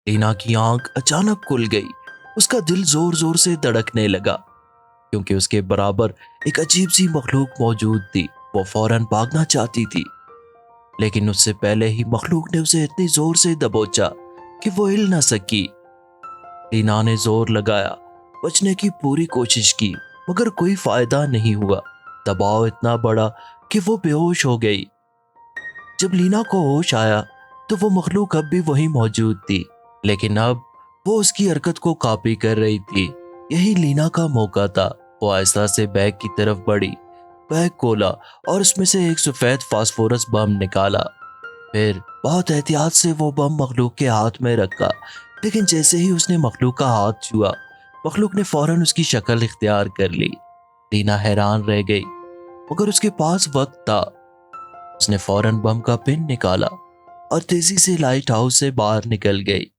لینا کی آنکھ اچانک کھل گئی۔ اس کا دل زور زور سے دھڑکنے لگا کیونکہ اس کے برابر ایک عجیب سی مخلوق موجود تھی۔ وہ فوراً بھاگنا چاہتی تھی لیکن اس سے پہلے ہی مخلوق نے اسے اتنی زور سے دبوچا کہ وہ ہل نہ سکی۔ لینا نے زور لگایا، بچنے کی پوری کوشش کی مگر کوئی فائدہ نہیں ہوا۔ دباؤ اتنا بڑا کہ وہ بے ہوش ہو گئی۔ جب لینا کو ہوش آیا تو وہ مخلوق اب بھی وہی موجود تھی لیکن اب وہ اس کی حرکت کو کاپی کر رہی تھی۔ یہی لینا کا موقع تھا۔ وہ آہستہ سے بیگ کی طرف بڑھی، بیگ کھولا اور اس میں سے ایک سفید فاسفورس بم نکالا۔ پھر بہت احتیاط سے وہ بم مخلوق کے ہاتھ میں رکھا، لیکن جیسے ہی اس نے مخلوق کا ہاتھ چھوا، مخلوق نے فوراً اس کی شکل اختیار کر لی۔ لینا حیران رہ گئی مگر اس کے پاس وقت تھا۔ اس نے فوراً بم کا پن نکالا اور تیزی سے لائٹ ہاؤس سے باہر نکل گئی۔